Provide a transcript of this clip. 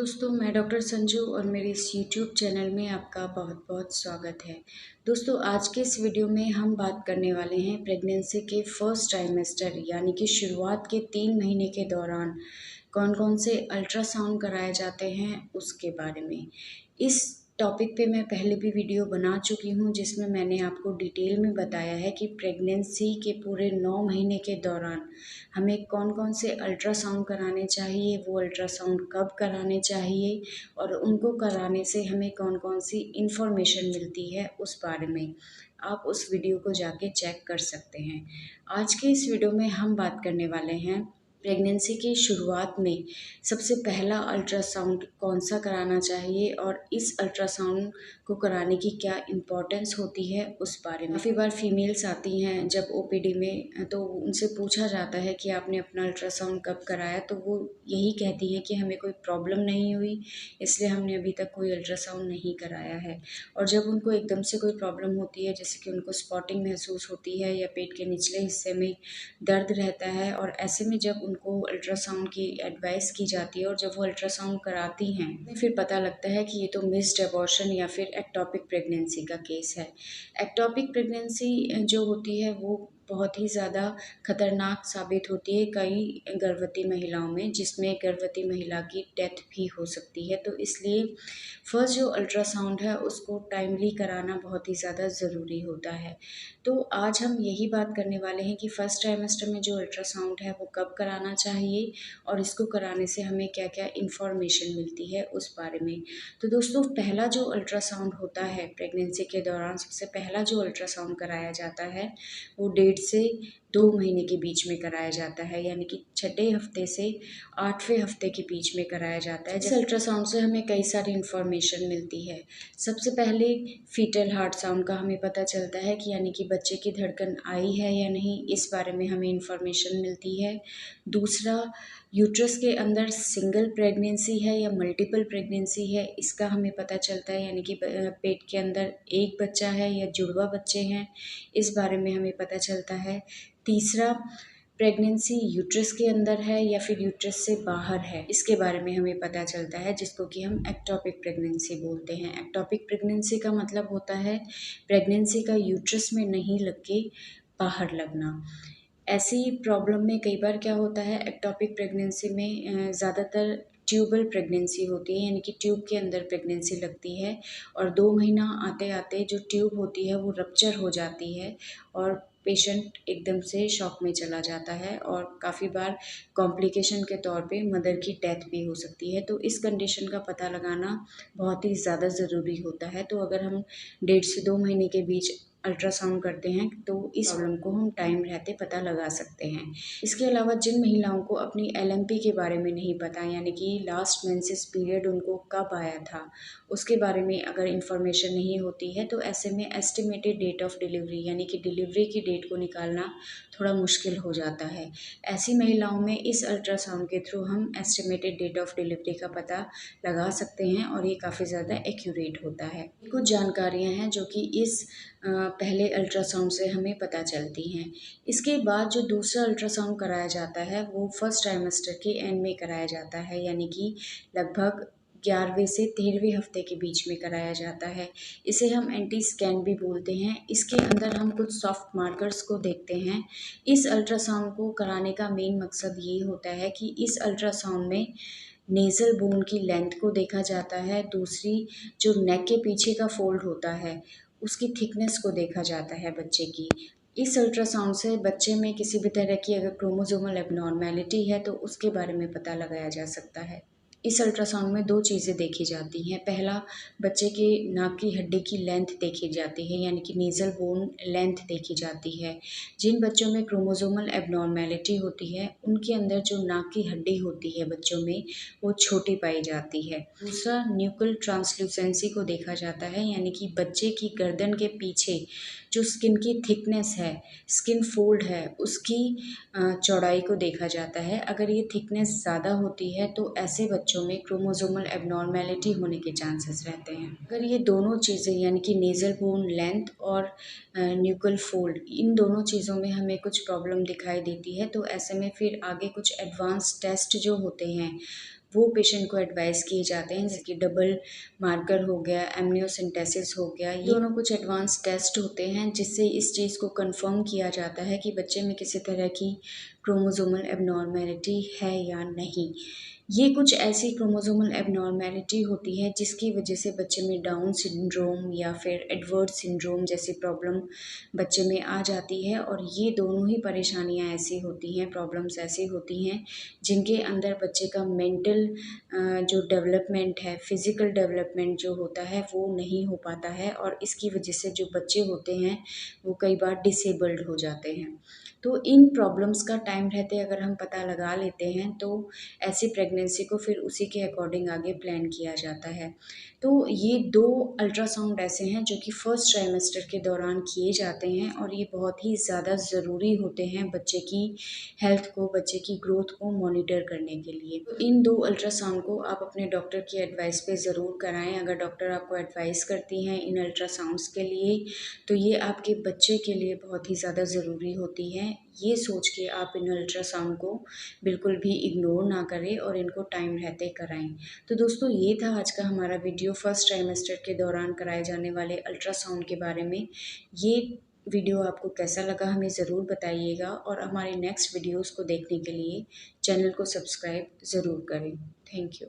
दोस्तों, मैं डॉक्टर संजू और मेरे इस यूट्यूब चैनल में आपका बहुत बहुत स्वागत है। दोस्तों, आज के इस वीडियो में हम बात करने वाले हैं प्रेगनेंसी के फर्स्ट ट्राइमेस्टर यानी कि शुरुआत के 3 महीने के दौरान कौन कौन से अल्ट्रासाउंड कराए जाते हैं उसके बारे में। इस टॉपिक पे मैं पहले भी वीडियो बना चुकी हूँ जिसमें मैंने आपको डिटेल में बताया है कि प्रेगनेंसी के पूरे 9 महीने के दौरान हमें कौन कौन से अल्ट्रासाउंड कराने चाहिए, वो अल्ट्रासाउंड कब कराने चाहिए और उनको कराने से हमें कौन कौन सी इन्फॉर्मेशन मिलती है उस बारे में। आप उस वीडियो को जाके चेक कर सकते हैं। आज के इस वीडियो में हम बात करने वाले हैं प्रेगनेंसी की शुरुआत में सबसे पहला अल्ट्रासाउंड कौन सा कराना चाहिए और इस अल्ट्रासाउंड को कराने की क्या इम्पोर्टेंस होती है उस बारे में। काफ़ी बार फीमेल्स आती हैं जब ओपीडी में, तो उनसे पूछा जाता है कि आपने अपना अल्ट्रासाउंड कब कराया, तो वो यही कहती हैं कि हमें कोई प्रॉब्लम नहीं हुई इसलिए हमने अभी तक कोई अल्ट्रासाउंड नहीं कराया है। और जब उनको एकदम से कोई प्रॉब्लम होती है, जैसे कि उनको स्पॉटिंग महसूस होती है या पेट के निचले हिस्से में दर्द रहता है, और ऐसे में जब उनको अल्ट्रासाउंड की एडवाइस की जाती है और जब वो अल्ट्रासाउंड कराती हैं फिर पता लगता है कि ये तो मिस्ड अबॉर्शन या फिर एक्टोपिक प्रेगनेंसी का केस है। एक्टोपिक प्रेगनेंसी जो होती है वो बहुत ही ज़्यादा खतरनाक साबित होती है कई गर्भवती महिलाओं में, जिसमें गर्भवती महिला की डेथ भी हो सकती है। तो इसलिए फर्स्ट जो अल्ट्रासाउंड है उसको टाइमली कराना बहुत ही ज़्यादा ज़रूरी होता है। तो आज हम यही बात करने वाले हैं कि फर्स्ट ट्राइमेस्टर में जो अल्ट्रासाउंड है वो कब कराना चाहिए और इसको कराने से हमें क्या क्या इन्फॉर्मेशन मिलती है उस बारे में। तो दोस्तों, पहला जो अल्ट्रासाउंड होता है प्रेगनेंसी के दौरान, सबसे पहला जो अल्ट्रासाउंड कराया जाता है वो 1.5 से 2 महीने के बीच में कराया जाता है, यानी कि छठे हफ्ते से 8वें हफ्ते के बीच में कराया जाता है। इस अल्ट्रासाउंड से हमें कई सारी इन्फॉर्मेशन मिलती है। सबसे पहले फीटल हार्ट साउंड का हमें पता चलता है कि यानी कि बच्चे की धड़कन आई है या नहीं, इस बारे में हमें इन्फॉर्मेशन मिलती है। दूसरा, यूट्रस के अंदर सिंगल प्रेगनेंसी है या मल्टीपल प्रेगनेंसी है, इसका हमें पता चलता है, यानी कि पेट के अंदर एक बच्चा है या जुड़वा बच्चे हैं, इस बारे में हमें पता चलता है। तीसरा, प्रेगनेंसी यूट्रस के अंदर है या फिर यूट्रस से बाहर है, इसके बारे में हमें पता चलता है, जिसको कि हम एक्टोपिक प्रेगनेंसी बोलते हैं। एक्टोपिक प्रेगनेंसी का मतलब होता है प्रेगनेंसी का यूट्रस में नहीं लग के बाहर लगना। ऐसी प्रॉब्लम में कई बार क्या होता है, एक्टोपिक प्रेगनेंसी में ज़्यादातर ट्यूबल प्रेगनेंसी होती है, यानी कि ट्यूब के अंदर प्रेगनेंसी लगती है और 2 महीना आते आते जो ट्यूब होती है वो रप्चर हो जाती है और पेशेंट एकदम से शॉक में चला जाता है और काफ़ी बार कॉम्प्लिकेशन के तौर पे मदर की डेथ भी हो सकती है। तो इस कंडीशन का पता लगाना बहुत ही ज़्यादा ज़रूरी होता है। तो अगर हम 1.5 से 2 महीने के बीच अल्ट्रासाउंड करते हैं तो इस प्रॉब्लम को हम टाइम रहते पता लगा सकते हैं। इसके अलावा जिन महिलाओं को अपनी एलएमपी के बारे में नहीं पता, यानी कि लास्ट मेंसेस पीरियड उनको कब आया था, उसके बारे में अगर इन्फॉर्मेशन नहीं होती है, तो ऐसे में एस्टिमेटेड डेट ऑफ डिलीवरी यानी कि डिलीवरी की डेट को निकालना थोड़ा मुश्किल हो जाता है। ऐसी महिलाओं में इस अल्ट्रासाउंड के थ्रू हम एस्टिमेटेड डेट ऑफ डिलीवरी का पता लगा सकते हैं और ये काफ़ी ज़्यादा एक्यूरेट होता है। कुछ जानकारियाँ हैं जो कि इस पहले अल्ट्रासाउंड से हमें पता चलती हैं। इसके बाद जो दूसरा अल्ट्रासाउंड कराया जाता है वो फर्स्ट ट्राइमेस्टर के एंड में कराया जाता है, यानी कि लगभग 11वें से 13वें हफ्ते के बीच में कराया जाता है। इसे हम एंटी स्कैन भी बोलते हैं। इसके अंदर हम कुछ सॉफ्ट मार्कर्स को देखते हैं। इस अल्ट्रासाउंड को कराने का मेन मकसद ये होता है कि इस अल्ट्रासाउंड में नेज़ल बोन की लेंथ को देखा जाता है। दूसरी, जो नेक के पीछे का फोल्ड होता है उसकी थिकनेस को देखा जाता है बच्चे की। इस अल्ट्रासाउंड से बच्चे में किसी भी तरह की अगर क्रोमोसोमल एबनॉर्मेलिटी है तो उसके बारे में पता लगाया जा सकता है। इस अल्ट्रासाउंड में 2 चीज़ें देखी जाती हैं। पहला, बच्चे के नाक की हड्डी की लेंथ देखी जाती है, यानी कि नेज़ल बोन लेंथ देखी जाती है। जिन बच्चों में क्रोमोसोमल एबनॉर्मेलिटी होती है उनके अंदर जो नाक की हड्डी होती है बच्चों में वो छोटी पाई जाती है। दूसरा, न्यूकल ट्रांसल्यूसेंसी को देखा जाता है, यानी कि बच्चे की गर्दन के पीछे जो स्किन की थिकनेस है, स्किन फोल्ड है, उसकी चौड़ाई को देखा जाता है। अगर ये थिकनेस ज़्यादा होती है तो ऐसे बच्चों में क्रोमोसोमल एबनॉर्मेलिटी होने के चांसेस रहते हैं। अगर ये दोनों चीज़ें यानी कि नेज़ल बोन लेंथ और न्यूकल फोल्ड, इन दोनों चीज़ों में हमें कुछ प्रॉब्लम दिखाई देती है तो ऐसे में फिर आगे कुछ एडवांस टेस्ट जो होते हैं वो पेशेंट को एडवाइस किए जाते हैं, जैसे कि डबल मार्कर हो गया, एमनियोसेंटेसिस हो गया। ये दोनों कुछ एडवांस टेस्ट होते हैं जिससे इस चीज़ को कंफर्म किया जाता है कि बच्चे में किसी तरह की क्रोमोसोमल एबनॉर्मेलिटी है या नहीं। ये कुछ ऐसी क्रोमोसोमल एबनॉर्मेलिटी होती है जिसकी वजह से बच्चे में डाउन सिंड्रोम या फिर एडवर्ड सिंड्रोम जैसी प्रॉब्लम बच्चे में आ जाती है। और ये दोनों ही परेशानियां ऐसी होती हैं, प्रॉब्लम्स ऐसी होती हैं जिनके अंदर बच्चे का मेंटल जो डेवलपमेंट है, फिज़िकल डेवलपमेंट जो होता है वो नहीं हो पाता है, और इसकी वजह से जो बच्चे होते हैं वो कई बार डिसेबल्ड हो जाते हैं। तो इन प्रॉब्लम्स का टाइम रहते अगर हम पता लगा लेते हैं तो ऐसी प्रेगनेंसी को फिर उसी के अकॉर्डिंग आगे प्लान किया जाता है। तो ये 2 अल्ट्रासाउंड ऐसे हैं जो कि फर्स्ट ट्राइमेस्टर के दौरान किए जाते हैं, और ये बहुत ही ज़्यादा ज़रूरी होते हैं बच्चे की हेल्थ को, बच्चे की ग्रोथ को मॉनिटर करने के लिए। तो इन 2 अल्ट्रासाउंड को आप अपने डॉक्टर की एडवाइस पे ज़रूर कराएं। अगर डॉक्टर आपको एडवाइस करती हैं इन अल्ट्रासाउंड्स के लिए, तो ये आपके बच्चे के लिए बहुत ही ज़्यादा ज़रूरी होती हैं। ये सोच के आप इन अल्ट्रासाउंड को बिल्कुल भी इग्नोर ना करें और इनको टाइम रहते कराएं। तो दोस्तों, ये था आज का हमारा वीडियो फर्स्ट ट्राइमेस्टर के दौरान कराए जाने वाले अल्ट्रासाउंड के बारे में। ये वीडियो आपको कैसा लगा हमें ज़रूर बताइएगा, और हमारे नेक्स्ट वीडियोज़ को देखने के लिए चैनल को सब्सक्राइब ज़रूर करें। Thank you.